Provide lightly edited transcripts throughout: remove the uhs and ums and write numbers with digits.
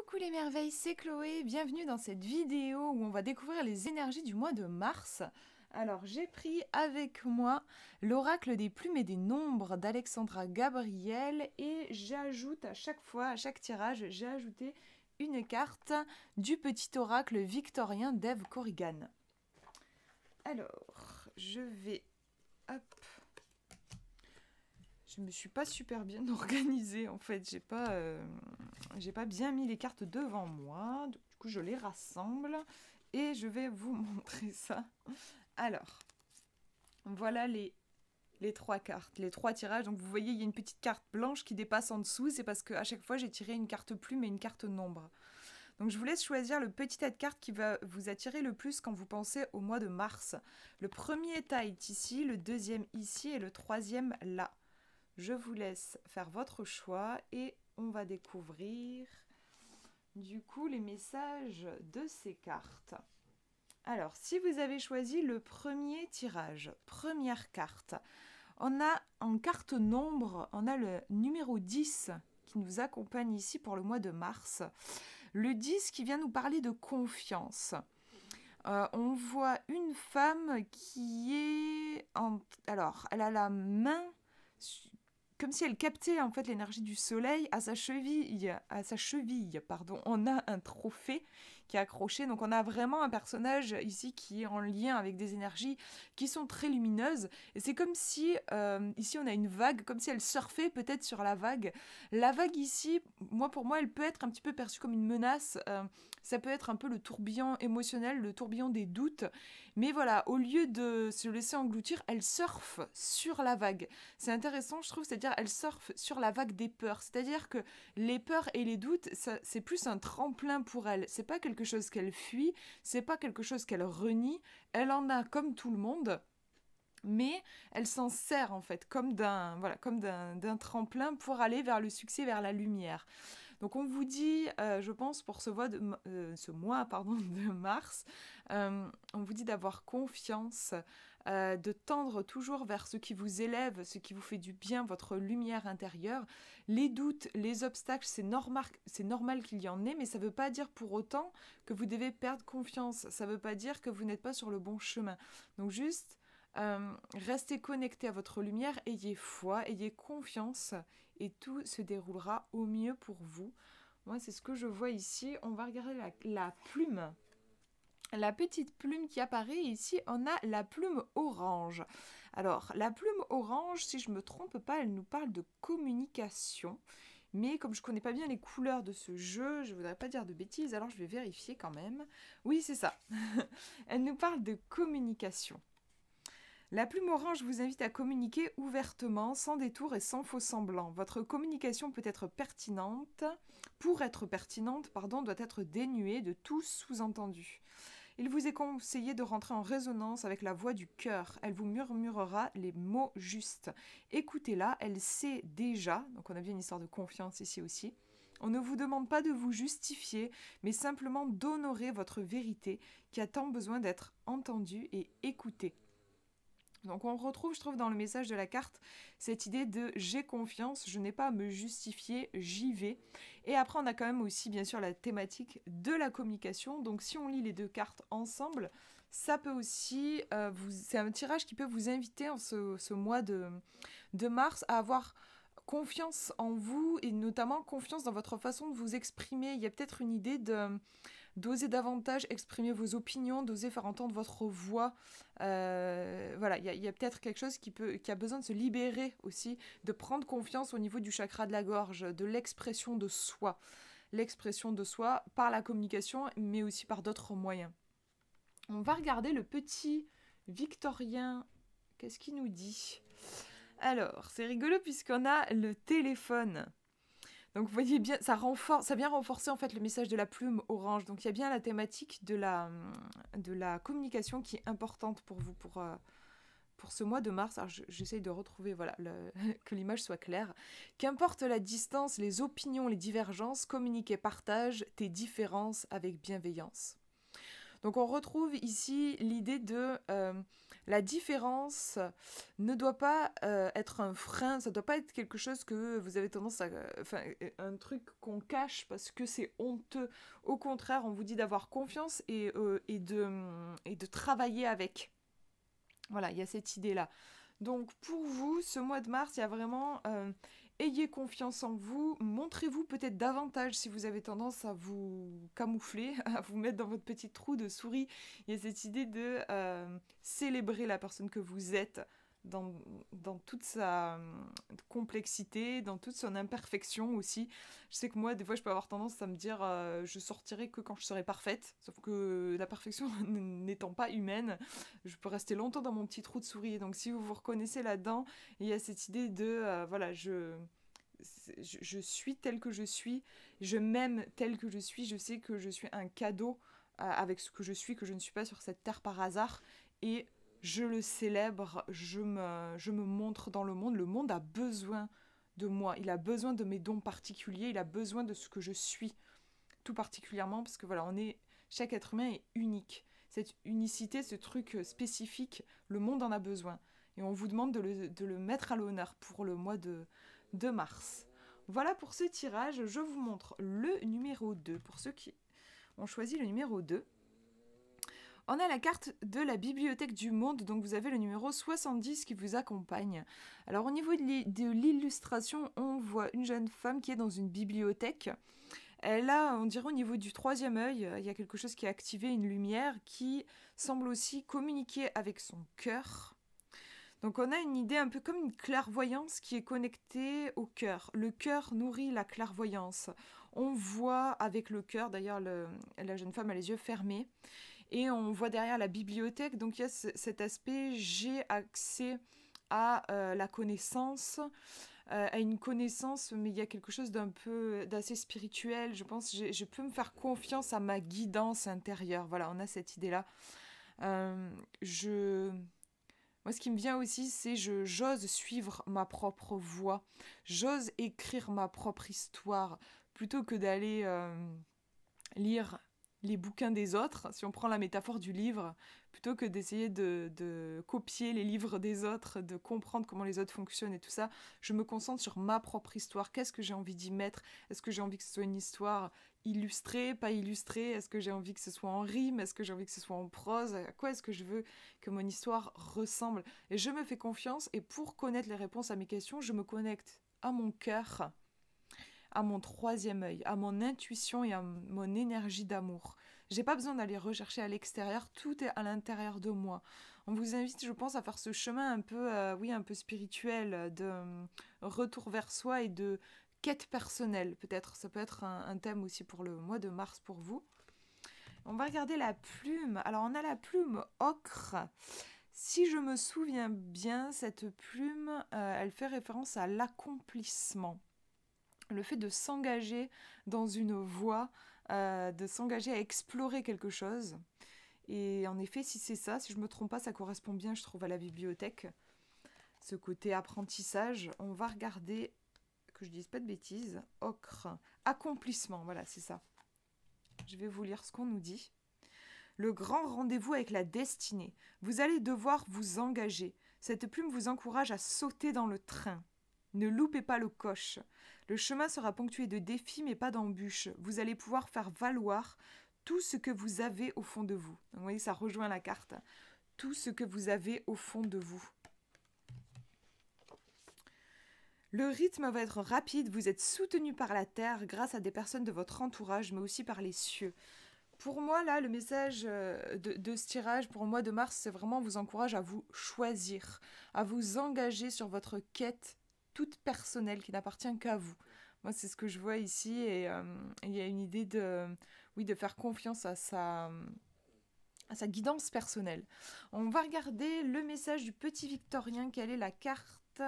Coucou les merveilles, c'est Chloé, bienvenue dans cette vidéo où on va découvrir les énergies du mois de mars. Alors j'ai pris avec moi l'oracle des plumes et des nombres d'Alexandra Gabriel et j'ajoute à chaque fois, à chaque tirage, j'ai ajouté une carte du petit oracle victorien d'Eve Corrigan. Alors, je vais... Hop. Je me suis pas super bien organisée en fait, j'ai pas bien mis les cartes devant moi, du coup je les rassemble et je vais vous montrer ça. Alors, voilà les trois cartes, les trois tirages. Donc vous voyez, il y a une petite carte blanche qui dépasse en dessous, c'est parce qu'à chaque fois j'ai tiré une carte plume et une carte nombre. Donc je vous laisse choisir le petit tas de cartes qui va vous attirer le plus quand vous pensez au mois de mars. Le premier tas est ici, le deuxième ici et le troisième là. Je vous laisse faire votre choix et on va découvrir du coup les messages de ces cartes. Alors, si vous avez choisi le premier tirage, première carte, on a en carte nombre, on a le numéro 10 qui nous accompagne ici pour le mois de mars. Le 10 qui vient nous parler de confiance. On voit une femme qui est alors, elle a la main comme si elle captait en fait l'énergie du soleil à sa cheville, pardon. On a un trophée qui est accroché, donc on a vraiment un personnage ici qui est en lien avec des énergies qui sont très lumineuses, et c'est comme si ici on a une vague, comme si elle surfait peut-être sur la vague. La vague ici, pour moi, elle peut être un petit peu perçue comme une menace, ça peut être un peu le tourbillon émotionnel, le tourbillon des doutes, mais voilà, au lieu de se laisser engloutir, elle surfe sur la vague. C'est intéressant, je trouve, c'est-à-dire elle surfe sur la vague des peurs. C'est-à-dire que les peurs et les doutes, c'est plus un tremplin pour elle. C'est pas quelque chose qu'elle fuit, c'est pas quelque chose qu'elle renie. Elle en a comme tout le monde, mais elle s'en sert en fait comme d'un tremplin pour aller vers le succès, vers la lumière. Donc on vous dit, je pense pour ce mois de mars, on vous dit d'avoir confiance, de tendre toujours vers ce qui vous élève, ce qui vous fait du bien, votre lumière intérieure. Les doutes, les obstacles, c'est normal qu'il y en ait, mais ça ne veut pas dire pour autant que vous devez perdre confiance. Ça ne veut pas dire que vous n'êtes pas sur le bon chemin. Donc juste... restez connecté à votre lumière, ayez foi, ayez confiance et tout se déroulera au mieux pour vous. Moi, c'est ce que je vois ici. On va regarder la plume. La petite plume qui apparaît ici, on a la plume orange. Alors, la plume orange, si je ne me trompe pas, elle nous parle de communication. Mais comme je ne connais pas bien les couleurs de ce jeu, je ne voudrais pas dire de bêtises, alors je vais vérifier quand même. Oui, c'est ça. Elle nous parle de communication. La plume orange vous invite à communiquer ouvertement, sans détour et sans faux semblant. Votre communication peut être pertinente, doit être dénuée de tout sous-entendu. Il vous est conseillé de rentrer en résonance avec la voix du cœur. Elle vous murmurera les mots justes. Écoutez-la, elle sait déjà, donc on a bien une histoire de confiance ici aussi. On ne vous demande pas de vous justifier, mais simplement d'honorer votre vérité qui a tant besoin d'être entendue et écoutée. Donc on retrouve, je trouve, dans le message de la carte, cette idée de « j'ai confiance, je n'ai pas à me justifier, j'y vais ». Et après, on a quand même aussi, bien sûr, la thématique de la communication. Donc si on lit les deux cartes ensemble, ça peut aussi... c'est un tirage qui peut vous inviter en ce mois de mars à avoir confiance en vous et notamment confiance dans votre façon de vous exprimer. Il y a peut-être une idée d'oser davantage exprimer vos opinions, d'oser faire entendre votre voix. Voilà, il y a peut-être quelque chose qui a besoin de se libérer aussi, de prendre confiance au niveau du chakra de la gorge, de l'expression de soi. L'expression de soi par la communication, mais aussi par d'autres moyens. On va regarder le petit Victorien. Qu'est-ce qu'il nous dit ? Alors, c'est rigolo puisqu'on a le téléphone. Donc vous voyez bien, ça vient renforcer en fait le message de la plume orange. Donc il y a bien la thématique de la communication qui est importante pour vous, pour ce mois de mars. Alors j'essaye de retrouver, que l'image soit claire. Qu'importe la distance, les opinions, les divergences, communique et partage tes différences avec bienveillance. Donc on retrouve ici l'idée de La différence ne doit pas être un frein, ça ne doit pas être quelque chose que vous avez tendance à... Enfin, un truc qu'on cache parce que c'est honteux. Au contraire, on vous dit d'avoir confiance et de travailler avec. Voilà, il y a cette idée-là. Donc pour vous, ce mois de mars, il y a vraiment... ayez confiance en vous, montrez-vous peut-être davantage si vous avez tendance à vous camoufler, à vous mettre dans votre petit trou de souris. Il y a cette idée de célébrer la personne que vous êtes dans toute sa complexité, dans toute son imperfection aussi. Je sais que moi, des fois, je peux avoir tendance à me dire je sortirai que quand je serai parfaite, sauf que la perfection n'étant pas humaine, je peux rester longtemps dans mon petit trou de souris. Donc si vous vous reconnaissez là-dedans, il y a cette idée de voilà, je suis telle que je suis, je m'aime telle que je suis, je sais que je suis un cadeau avec ce que je suis, que je ne suis pas sur cette terre par hasard, et je le célèbre, je me montre dans le monde a besoin de moi, il a besoin de mes dons particuliers, il a besoin de ce que je suis, tout particulièrement, parce que voilà, chaque être humain est unique. Cette unicité, ce truc spécifique, le monde en a besoin. Et on vous demande de le mettre à l'honneur pour le mois de mars. Voilà pour ce tirage, je vous montre le numéro 2. Pour ceux qui ont choisi le numéro 2, on a la carte de la Bibliothèque du Monde, donc vous avez le numéro 70 qui vous accompagne. Alors au niveau de l'illustration, on voit une jeune femme qui est dans une bibliothèque. Elle a, on dirait au niveau du troisième œil, il y a quelque chose qui a activé une lumière qui semble aussi communiquer avec son cœur. Donc on a une idée un peu comme une clairvoyance qui est connectée au cœur. Le cœur nourrit la clairvoyance. On voit avec le cœur, d'ailleurs la jeune femme a les yeux fermés, et on voit derrière la bibliothèque, donc il y a cet aspect j'ai accès à la connaissance, à une connaissance, mais il y a quelque chose d'assez spirituel, je pense, je peux me faire confiance à ma guidance intérieure, voilà, on a cette idée-là. Moi, ce qui me vient aussi, c'est j'ose suivre ma propre voie, j'ose écrire ma propre histoire, plutôt que d'aller lire les bouquins des autres, si on prend la métaphore du livre, plutôt que d'essayer de copier les livres des autres, de comprendre comment les autres fonctionnent et tout ça, je me concentre sur ma propre histoire. Qu'est-ce que j'ai envie d'y mettre? Est-ce que j'ai envie que ce soit une histoire illustrée, pas illustrée? Est-ce que j'ai envie que ce soit en rime? Est-ce que j'ai envie que ce soit en prose? À quoi est-ce que je veux que mon histoire ressemble? Et je me fais confiance, et pour connaître les réponses à mes questions, je me connecte à mon cœur, à mon troisième œil, à mon intuition et à mon énergie d'amour. J'ai pas besoin d'aller rechercher à l'extérieur, tout est à l'intérieur de moi. On vous invite, je pense, à faire ce chemin un peu, un peu spirituel, de retour vers soi et de quête personnelle, peut-être. Ça peut être un thème aussi pour le mois de mars pour vous. On va regarder la plume. Alors, on a la plume ocre. Si je me souviens bien, cette plume, elle fait référence à l'accomplissement. Le fait de s'engager dans une voie, de s'engager à explorer quelque chose. Et en effet, si c'est ça, si je ne me trompe pas, ça correspond bien, je trouve, à la bibliothèque. Ce côté apprentissage, on va regarder, que je dise pas de bêtises, ocre, accomplissement, voilà, c'est ça. Je vais vous lire ce qu'on nous dit. Le grand rendez-vous avec la destinée. Vous allez devoir vous engager. Cette plume vous encourage à sauter dans le train. Ne loupez pas le coche. Le chemin sera ponctué de défis mais pas d'embûches. Vous allez pouvoir faire valoir tout ce que vous avez au fond de vous. Donc, vous voyez, ça rejoint la carte. Tout ce que vous avez au fond de vous. Le rythme va être rapide, vous êtes soutenu par la terre grâce à des personnes de votre entourage, mais aussi par les cieux. Pour moi, là, le message de ce tirage pour le mois de mars, c'est vraiment vous encourage à vous choisir, à vous engager sur votre quête toute personnelle qui n'appartient qu'à vous. Moi, c'est ce que je vois ici, et il y a une idée de faire confiance à sa guidance personnelle. On va regarder le message du petit Victorien. Quelle est la carte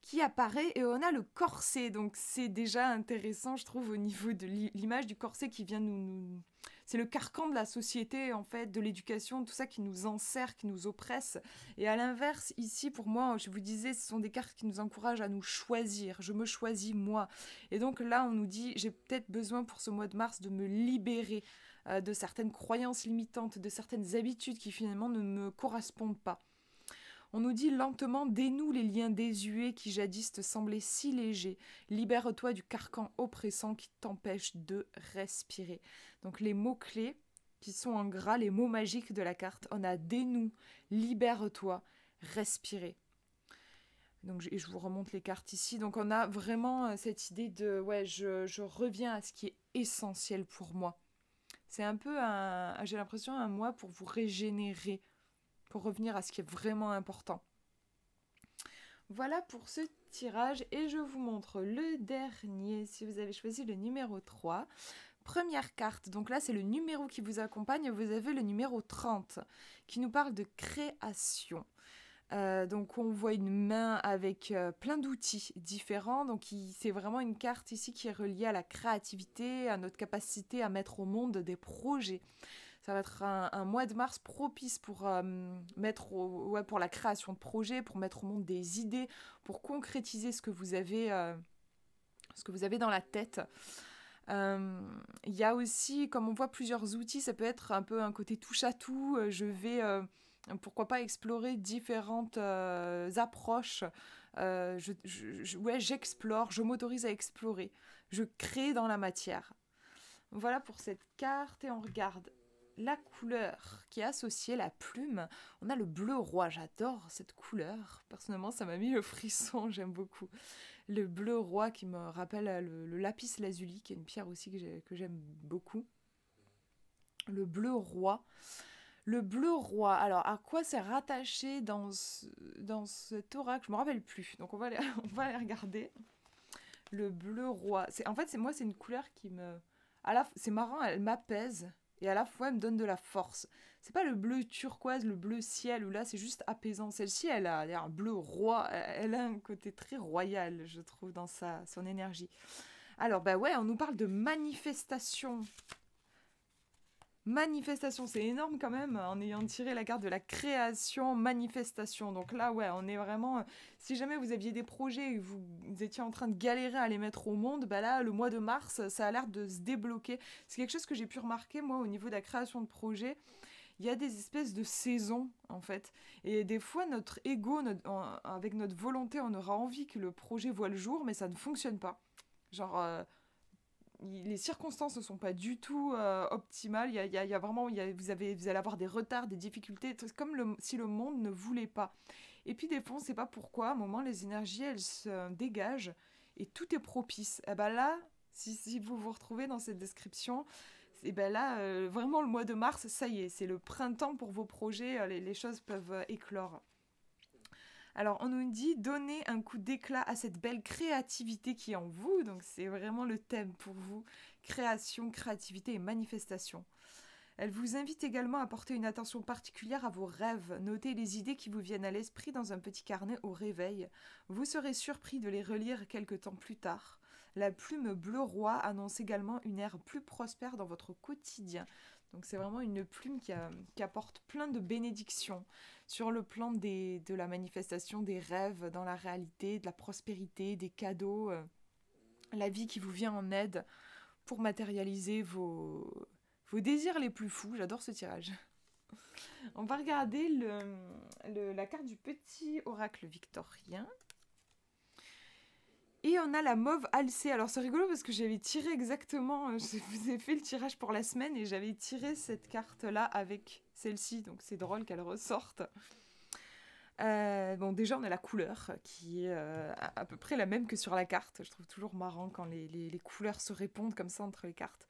qui apparaît et on a le corset. Donc c'est déjà intéressant, je trouve, au niveau de l'image du corset qui vient C'est le carcan de la société, en fait, de l'éducation, tout ça qui nous enserre, qui nous oppresse. Et à l'inverse, ici, pour moi, je vous disais, ce sont des cartes qui nous encouragent à nous choisir. Je me choisis, moi. Et donc là, on nous dit, j'ai peut-être besoin pour ce mois de mars de me libérer de certaines croyances limitantes, de certaines habitudes qui finalement ne me correspondent pas. On nous dit lentement, dénoue les liens désuets qui jadis te semblaient si légers. Libère-toi du carcan oppressant qui t'empêche de respirer. Donc les mots-clés qui sont en gras, les mots magiques de la carte, on a dénoue, libère-toi, respirer. Donc je vous remonte les cartes ici. Donc on a vraiment cette idée de, ouais, je reviens à ce qui est essentiel pour moi. C'est un peu, j'ai l'impression, un mois pour vous régénérer, pour revenir à ce qui est vraiment important. Voilà pour ce tirage et je vous montre le dernier si vous avez choisi le numéro 3. Première carte, donc là c'est le numéro qui vous accompagne, vous avez le numéro 30 qui nous parle de création. Donc on voit une main avec plein d'outils différents, donc c'est vraiment une carte ici qui est reliée à la créativité, à notre capacité à mettre au monde des projets. Ça va être un mois de mars propice pour, pour la création de projets, pour mettre au monde des idées, pour concrétiser ce que vous avez dans la tête. Il y a aussi, comme on voit plusieurs outils, ça peut être un peu un côté touche-à-tout. Je vais, pourquoi pas, explorer différentes approches. J'explore, je m'autorise à explorer. Je crée dans la matière. Voilà pour cette carte et on regarde la couleur qui est associée, la plume. On a le bleu roi, j'adore cette couleur. Personnellement, ça m'a mis le frisson, j'aime beaucoup. Le bleu roi qui me rappelle le lapis lazuli, qui est une pierre aussi que j'aime beaucoup. Le bleu roi. Le bleu roi, alors à quoi c'est rattaché dans cet oracle? Je ne me rappelle plus, donc on va aller regarder. Le bleu roi. En fait, c'est une couleur qui me... c'est marrant, elle m'apaise. Et à la fois, elle me donne de la force. C'est pas le bleu turquoise, le bleu ciel, où là, c'est juste apaisant. Celle-ci, elle a un bleu roi. Elle a un côté très royal, je trouve, dans son énergie. Alors, bah ouais, on nous parle de manifestation. Manifestation, c'est énorme quand même, en ayant tiré la carte de la création, manifestation. Donc là, ouais, on est vraiment... Si jamais vous aviez des projets et que vous étiez en train de galérer à les mettre au monde, bah là, le mois de mars, ça a l'air de se débloquer. C'est quelque chose que j'ai pu remarquer, moi, au niveau de la création de projets. Il y a des espèces de saisons, en fait. Et des fois, notre ego, avec notre volonté, on aura envie que le projet voit le jour, mais ça ne fonctionne pas. Genre... les circonstances ne sont pas du tout optimales. Il y a vraiment, vous allez avoir des retards, des difficultés, comme si le monde ne voulait pas. Et puis des fois, on ne sait pas pourquoi, à un moment, les énergies, elles se dégagent et tout est propice. Et ben là, si vous vous retrouvez dans cette description, et ben là, vraiment le mois de mars, ça y est, c'est le printemps pour vos projets, les choses peuvent éclore. Alors, on nous dit donner un coup d'éclat à cette belle créativité qui est en vous. Donc, c'est vraiment le thème pour vous. Création, créativité et manifestation. Elle vous invite également à porter une attention particulière à vos rêves. Notez les idées qui vous viennent à l'esprit dans un petit carnet au réveil. Vous serez surpris de les relire quelque temps plus tard. La plume bleu roi annonce également une ère plus prospère dans votre quotidien. Donc c'est vraiment une plume qui apporte plein de bénédictions sur le plan de la manifestation des rêves dans la réalité, de la prospérité, des cadeaux, la vie qui vous vient en aide pour matérialiser vos désirs les plus fous. J'adore ce tirage. On va regarder la carte du petit oracle victorien. Et on a la mauve alcée. Alors c'est rigolo parce que j'avais tiré exactement, je vous ai fait le tirage pour la semaine et j'avais tiré cette carte-là avec celle-ci, donc c'est drôle qu'elle ressorte. Bon, déjà on a la couleur qui est à peu près la même que sur la carte. Je trouve toujours marrant quand les couleurs se répondent comme ça entre les cartes.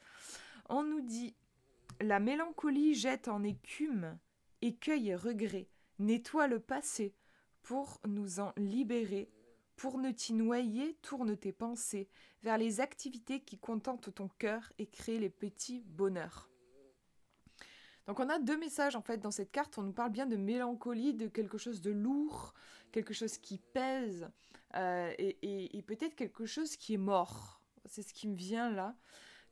On nous dit « La mélancolie jette en écume, écueil et regret, nettoie le passé pour nous en libérer. Pour ne t'y noyer, tourne tes pensées vers les activités qui contentent ton cœur et créent les petits bonheurs. » Donc on a deux messages en fait dans cette carte. On nous parle bien de mélancolie, de quelque chose de lourd, quelque chose qui pèse, et peut-être quelque chose qui est mort. C'est ce qui me vient là.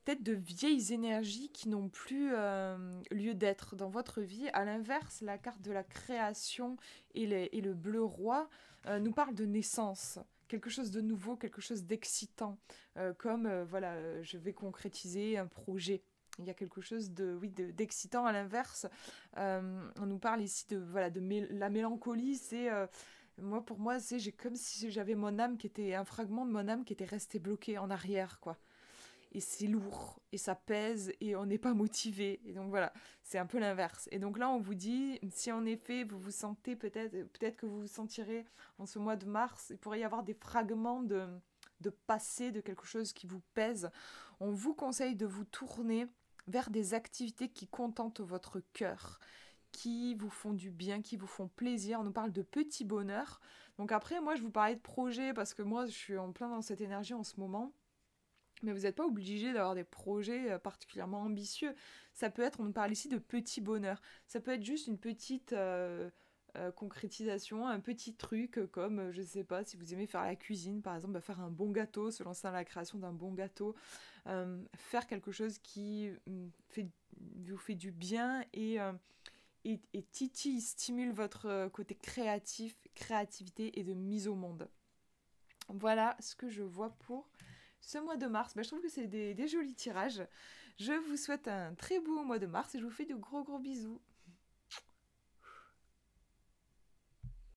Peut-être de vieilles énergies qui n'ont plus lieu d'être dans votre vie. À l'inverse, la carte de la création et le bleu roi nous parle de naissance. Quelque chose de nouveau, quelque chose d'excitant. Voilà, je vais concrétiser un projet. Il y a quelque chose d'excitant à l'inverse. On nous parle ici la mélancolie. Pour moi, j'ai comme si j'avais mon âme qui était un fragment de mon âme qui était resté bloqué en arrière, quoi. Et c'est lourd, et ça pèse, et on n'est pas motivé. Et donc voilà, c'est un peu l'inverse. Et donc là, on vous dit, si en effet vous vous sentez peut-être que vous vous sentirez en ce mois de mars, il pourrait y avoir des fragments de passé, de quelque chose qui vous pèse. On vous conseille de vous tourner vers des activités qui contentent votre cœur, qui vous font du bien, qui vous font plaisir. On nous parle de petits bonheurs. Donc après, moi, je vous parlais de projets, parce que moi, je suis en plein dans cette énergie en ce moment. Mais vous n'êtes pas obligé d'avoir des projets particulièrement ambitieux. Ça peut être, on nous parle ici de petits bonheurs. Ça peut être juste une petite concrétisation, un petit truc comme, je ne sais pas, si vous aimez faire la cuisine, par exemple, faire un bon gâteau, se lancer dans la création d'un bon gâteau, faire quelque chose qui vous fait du bien et titille, stimule votre côté créatif, créativité et de mise au monde. Voilà ce que je vois pour ce mois de mars. Je trouve que c'est des jolis tirages. Je vous souhaite un très beau mois de mars et je vous fais de gros bisous.